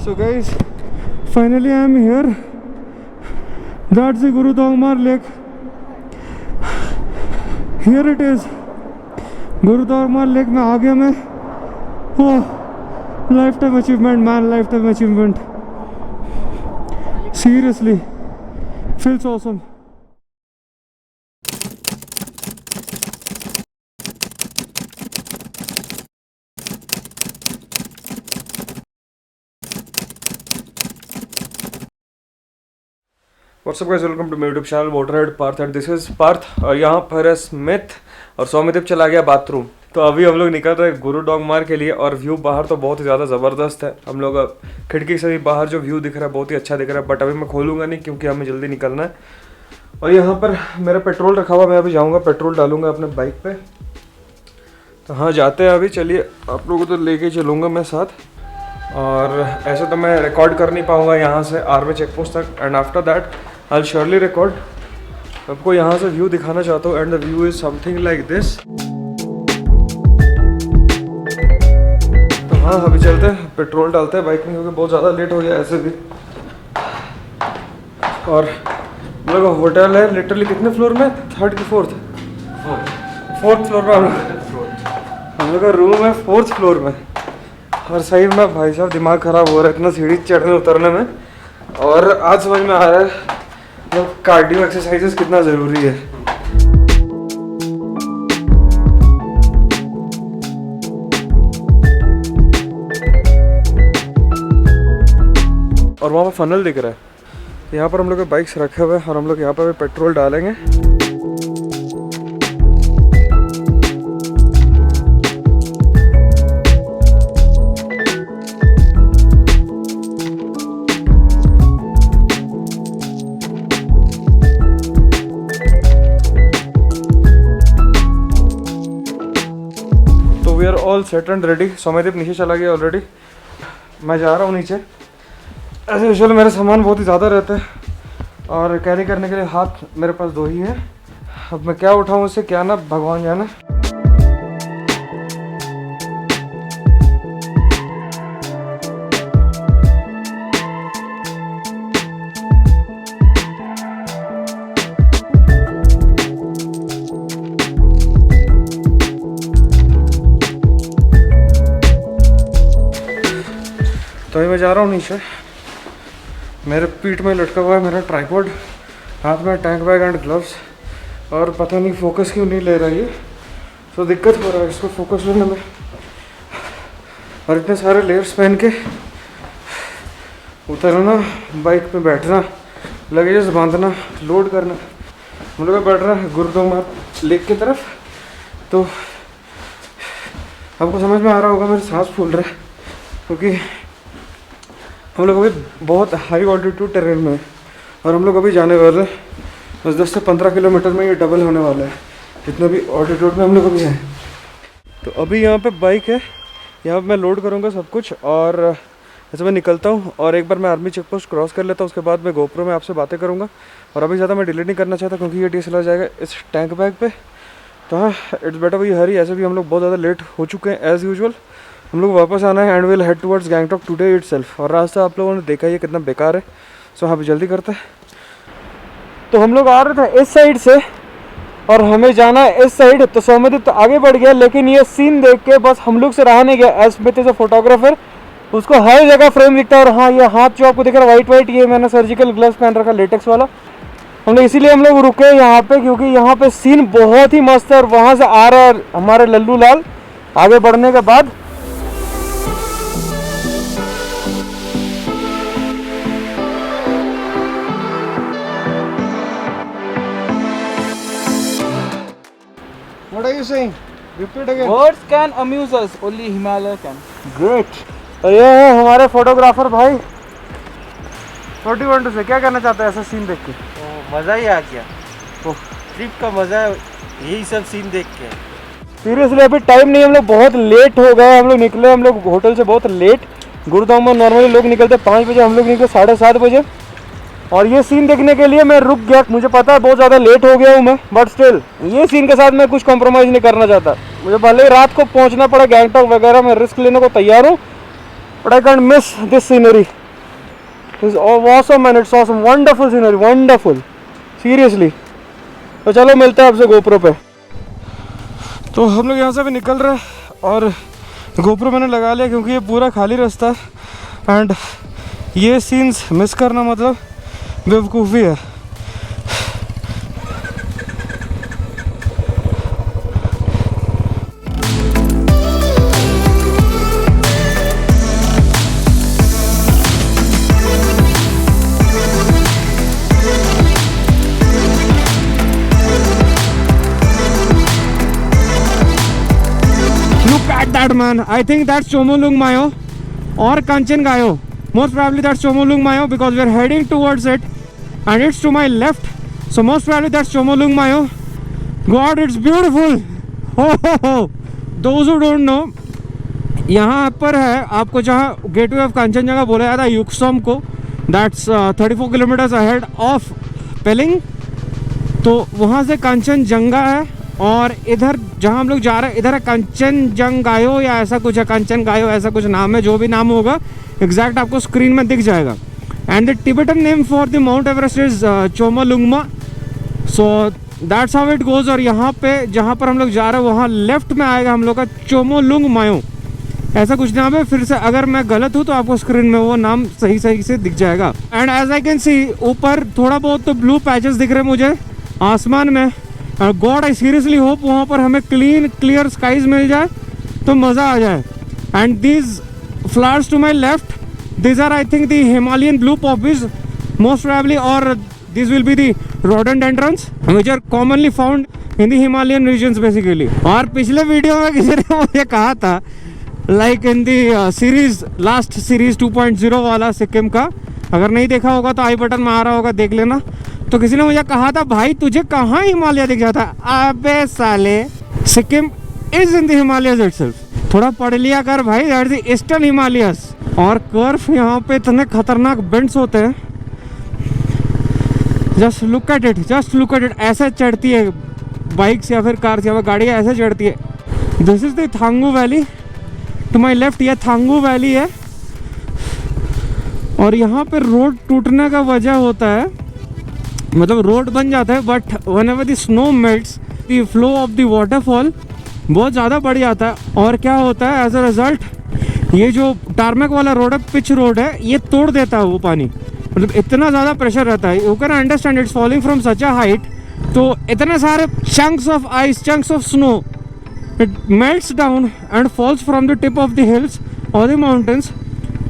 So guys, finally I am here. That's the Guru Dongmar Lake. Here it is. Guru Dongmar Lake में आ गया मैं. Oh, lifetime achievement man, lifetime achievement. Seriously, feels awesome. What's up guys, welcome to my YouTube channel Motorhead Parth and this is Parth. और यहाँ पर है Smith और सौम्यदीप चला गया बाथरूम। तो अभी हम लोग निकल रहे हैं गुरु डोंगमार के लिए। और व्यू बाहर तो बहुत ही ज़्यादा ज़बरदस्त है। हम लोग खिड़की से भी बाहर जो व्यू दिख रहा है बहुत ही अच्छा दिख रहा है, बट अभी मैं खोलूँगा नहीं क्योंकि हमें जल्दी निकलना है। और यहाँ पर मेरा पेट्रोल रखा हुआ, मैं अभी जाऊँगा पेट्रोल डालूँगा अपने बाइक पर। तो हाँ जाते हैं अभी, चलिए आप लोगों को तो लेके चलूँगा मैं साथ। और ऐसे तो मैं रिकॉर्ड कर नहीं पाऊँगा यहाँ से आर्मी चेक पोस्ट तक, and after that I'll surely record। आपको यहाँ से व्यू दिखाना चाहता हूँ, and the view is something like this. तो हाँ अभी चलते हैं, पेट्रोल डालते हैं बाइक में क्योंकि बहुत ज़्यादा लेट हो गया ऐसे भी। और हम लोग का होटल है लिटरली कितने फ्लोर में, थर्ड की फोर्थ फ्लोर में हम लोग का रूम है, 4th फ्लोर में। और सही में भाई साहब दिमाग ख़राब हो रहा है इतना सीढ़ी चढ़ने उतरने में। और आज समझ में आ रहा है कार्डियो एक्सरसाइजेस कितना ज़रूरी है। और वहाँ पर फनल दिख रहा है, यहाँ पर हम लोग के बाइक्स रखे हुए हैं और हम लोग यहाँ पर भी पेट्रोल डालेंगे। We are all set and ready. Soumyadeep नीचे चला गया ऑलरेडी, मैं जा रहा हूँ नीचे। ऐसे यूजुअल मेरा सामान बहुत ही ज़्यादा रहता है और कैरी करने के लिए हाथ मेरे पास 2 ही है। अब मैं क्या उठाऊँ उससे क्या ना, भगवान जाने। तो अभी मैं जा रहा हूँ नीचे। मेरे पीठ में लटका हुआ है मेरा ट्राइपॉड, हाथ में टैंक बैग एंड ग्लव्स। और पता नहीं फोकस क्यों नहीं ले रही है, तो दिक्कत हो रहा है इसको फोकस लेने में। और इतने सारे लेयर्स पहन के उतरना, बाइक पे बैठना, लगेजेस बांधना, लोड करना। हम लोग बैठ रहा है गुरु डोंगमार लेक की तरफ। तो आपको समझ में आ रहा होगा मेरे सांस फूल रहा है क्योंकि हम लोग अभी बहुत हाई ऑल्टीट्यूड टेरेन में है। और हम लोग अभी जाने वाले हैं बस 10 से 15 किलोमीटर में, ये डबल होने वाला है जितना भी ऑल्टीट्यूड में हम लोग अभी हैं। तो अभी यहाँ पे बाइक है, यहाँ पे मैं लोड करूँगा सब कुछ। और ऐसे मैं निकलता हूँ और एक बार मैं आर्मी चेक पोस्ट क्रॉस कर लेता हूँ, उसके बाद मैं गोप्रो में आपसे बातें करूँगा। और अभी ज़्यादा मैं डिलीट नहीं करना चाहता क्योंकि ये DSLR जाएगा इस टैंक बैग पे। तो हाँ इट्स बेटर वी हरी, ऐसे भी हम लोग बहुत ज़्यादा लेट हो चुके हैं एज़ यूजुअल। हम लोग वापस आना है and will head towards Gangtok today itself. और रास्ता आप लोगों ने देखा ही कितना बेकार है। सो हाँ जल्दी करते हैं। तो हम लोग आ रहे थे इस साइड से और हमें जाना है इस साइड। तो सौम्यदीप तो आगे बढ़ गया, लेकिन ये सीन देख के बस हम लोग से रहा नहीं गया। As Smith is a photographer, उसको हर जगह फ्रेम दिखता है। और हाँ ये हाथ जो आपको दिख रहा है वाइट, ये मैंने सर्जिकल ग्लव्स पहन रखा लेटेक्स वाला। हम लोग इसीलिए हम लोग रुके यहाँ पे क्योंकि यहाँ पे सीन बहुत ही मस्त है। और वहाँ से आ रहा है हमारे लल्लू लाल आगे बढ़ने के बाद। What are you saying? Repeat again. Words can amuse us, only Himalaya can. Great. और ये है हमारे फोटोग्राफर भाई। 41 से क्या कहना चाहते हैं ऐसा सीन देख के? मज़ा ही आ गया। ट्रिप का मज़ा यही सब सीन देख के। सीरियसली अभी टाइम नहीं, हम लोग बहुत लेट हो गए। हम लोग निकले, हम लोग होटल से बहुत लेट। गुरुग्राम में नॉर्मली लोग निकलते 5 बजे, हम लोग निकले 7:30 बजे। और ये सीन देखने के लिए मैं रुक गया। मुझे पता है बहुत ज़्यादा लेट हो गया हूँ मैं, बट स्टिल ये सीन के साथ मैं कुछ कॉम्प्रोमाइज़ नहीं करना चाहता। मुझे भले ही रात को पहुँचना पड़ा गैंगटॉक वगैरह, मैं रिस्क लेने को तैयार हूँ। but I can't miss this scenery. It's awesome man, it's awesome, wonderful scenery, wonderful, seriously. तो चलो मिलते हैं आपसे गोप्रो पे। तो हम लोग यहाँ से भी निकल रहे हैं और गोप्रो मैंने लगा लिया क्योंकि ये पूरा खाली रास्ता है एंड ये सीन्स मिस करना मतलब बेवकूफ़ी है। That man, I think that's Chomolung Mayo or Kanchan Gayo. Most probably that's Chomolung Mayo because we are heading towards it and it's to my left, so most probably that's Chomolung Mayo. God, it's beautiful. हो those who don't know, यहाँ पर है आपको जहाँ gateway of Kanchenjunga बोला जाता है युक्सोम को, that's 34 किलोमीटर्स अहेड ऑफ पेलिंग। तो वहाँ से कांचनजंगा है और इधर जहाँ हम लोग जा रहे हैं इधर है कंचनजंगायो या ऐसा कुछ है, कंचनगायो ऐसा कुछ नाम है, जो भी नाम होगा एग्जैक्ट आपको स्क्रीन में दिख जाएगा। And the Tibetan name for the mount Everest is Chomolungma, so that's how it goes. और यहाँ पे जहाँ पर हम लोग जा रहे हैं वहाँ लेफ्ट में आएगा हम लोग का चोमोलुंग मायो, ऐसा कुछ नाम है। फिर से अगर मैं गलत हूँ तो आपको स्क्रीन में वो नाम सही से दिख जाएगा। And as I can see ऊपर थोड़ा बहुत तो ब्लू पैचेस दिख रहे हैं मुझे आसमान में। गॉड आई सीरियसली होप वहाँ पर हमें क्लियर स्काईज मिल जाए तो मज़ा आ जाए। And these flowers to my left, these are I think the Himalayan blue poppies most probably, और this will be the rhododendrons which are commonly found in the Himalayan regions basically. और पिछले video में किसी ने मुझे कहा था like in the series last series 2.0 वाला सिक्किम का, अगर नहीं देखा होगा तो आई बटन में आ रहा होगा, देख लेना। तो किसी ने मुझे कहा था भाई तुझे कहाँ हिमालय दिख जाता है। अबे साले, Sikkim is in the Himalayas itself. थोड़ा पढ़ लिया कर भाई, that is the eastern Himalayas. और कर्व यहाँ पे इतने खतरनाक बेंड्स होते हैं, just look at it, just look at it. ऐसे चढ़ती है बाइक्स या फिर कार्स या फिर गाड़ियाँ ऐसे चढ़ती है। This is the Thangu valley to my left, ये थांगू वैली है। और यहाँ पे रोड टूटने का वजह होता है, मतलब रोड बन जाता है but whenever the snow melts the flow of the waterfall बहुत ज़्यादा बढ़ जाता है। और क्या होता है एज अ रिजल्ट, ये जो टारमेक वाला रोड है, पिच रोड है, ये तोड़ देता है वो पानी, मतलब इतना ज़्यादा प्रेशर रहता है। You can understand it's falling from such a height, तो इतने सारे chunks of ice, chunks of snow, it melts down and falls from the tip of the hills और द माउंटेन्स।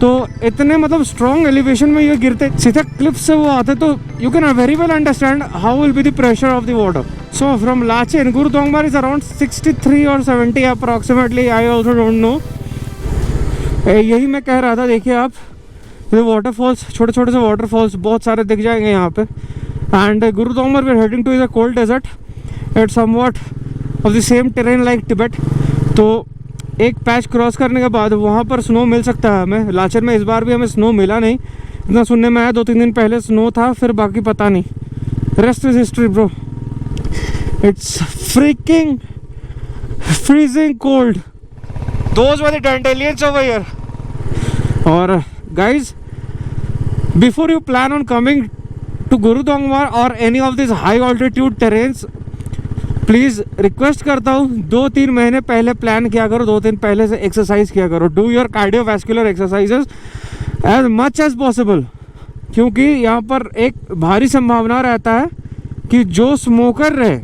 तो इतने मतलब स्ट्रॉन्ग एलिवेशन में ये गिरते, सीधे क्लिफ से वो आते, तो you can very well understand how will be the pressure of the water. So from Lachen Gurudongmar is around 63 और 70 approximately, I also don't know. यही मैं कह रहा था, देखिए आप ये वाटरफॉल्स, छोटे छोटे से वाटरफॉल्स बहुत सारे दिख जाएंगे यहाँ पे। And Gurudongmar we are heading to is a cold desert, it's somewhat of the same terrain like Tibet. तो एक पैच क्रॉस करने के बाद वहाँ पर स्नो मिल सकता है हमें। लाचेन में इस बार भी हमें स्नो मिला नहीं, इतना सुनने में आया 2-3 दिन पहले स्नो था, फिर बाकी पता नहीं। Rest is history bro, it's freaking freezing cold, those were the dandelions over here. और guys, before you plan on coming to Gurudongmar और any of this high altitude terrains, please request करता हूँ 2-3 महीने पहले प्लान किया करो, 2 दिन पहले से एक्सरसाइज किया करो। Do your cardiovascular exercises as much as possible, क्योंकि यहाँ पर एक भारी संभावना रहता है कि जो स्मोकर रहे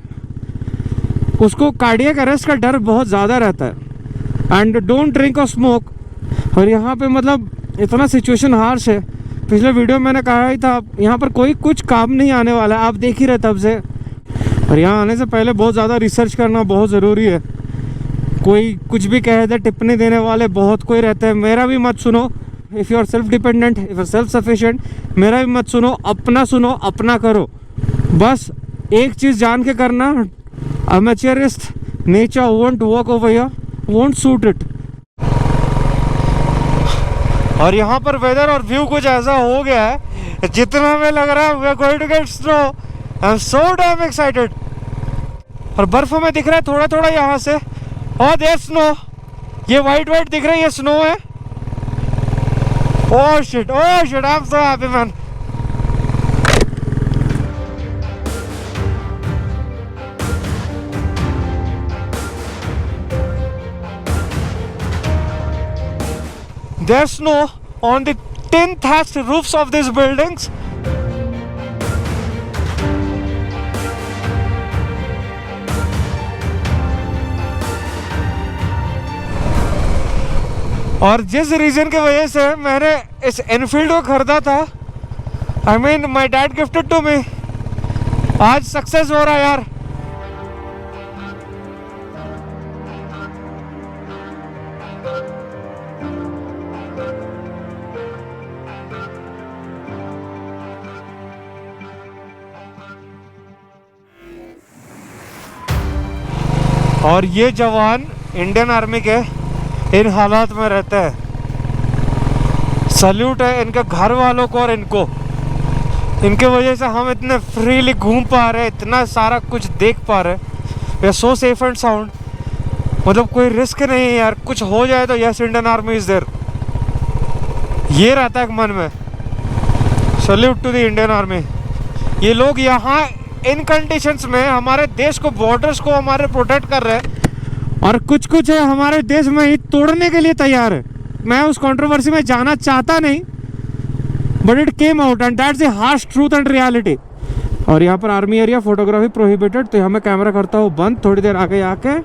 उसको कार्डियक अरेस्ट का डर बहुत ज़्यादा रहता है। एंड डोंट ड्रिंक और स्मोक। और यहाँ पे मतलब इतना सिचुएशन हार्श है, पिछले वीडियो में मैंने कहा ही था, यहाँ पर कोई कुछ काम नहीं आने वाला है, आप देख ही रहे तब से। और यहाँ आने से पहले बहुत ज़्यादा रिसर्च करना बहुत ज़रूरी है। कोई कुछ भी कह दे, टिप्पणी देने वाले बहुत कोई रहते हैं, मेरा भी मत सुनो। If you are self dependent, if you self sufficient, मेरा भी मत सुनो, अपना करो। बस एक चीज़ जान के करना, amateurish nature won't work over here, won't suit it. और यहाँ पर वेदर और व्यू कुछ ऐसा हो गया है, जितना हमें लग रहा है we are going to get snow. I am so damn excited. और बर्फ में दिख रहा है थोड़ा थोड़ा यहाँ से, और देयर स्नो, ये वाइट वाइट दिख रहा है, ये स्नो है। Oh shit, I'm so happy, man. There's snow on the tin thatched roofs of these buildings. और जिस रीजन की वजह से मैंने इस एनफील्ड को खरीदा था, I mean my dad gifted to me, आज सक्सेस हो रहा है यार। और ये जवान इंडियन आर्मी के इन हालात में रहते हैं। सल्यूट है इनके घर वालों को और इनको, इनके वजह से हम इतने फ्रीली घूम पा रहे हैं, इतना सारा कुछ देख पा रहे हैं। We are so safe and sound, मतलब कोई रिस्क नहीं है यार। कुछ हो जाए तो yes, Indian army is there, ये रहता है मन में। Salute to the Indian army. ये लोग यहाँ इन कंडीशंस में हमारे देश को, बॉर्डर्स को हमारे प्रोटेक्ट कर रहे हैं, और कुछ कुछ है हमारे देश में ही तोड़ने के लिए तैयार है। मैं उस कंट्रोवर्सी में जाना चाहता नहीं, but it came out and that's the harsh truth and reality. और यहाँ पर आर्मी एरिया, फोटोग्राफी प्रोहिबिटेड, तो यहाँ मैं कैमरा करता हूँ बंद, थोड़ी देर आगे आके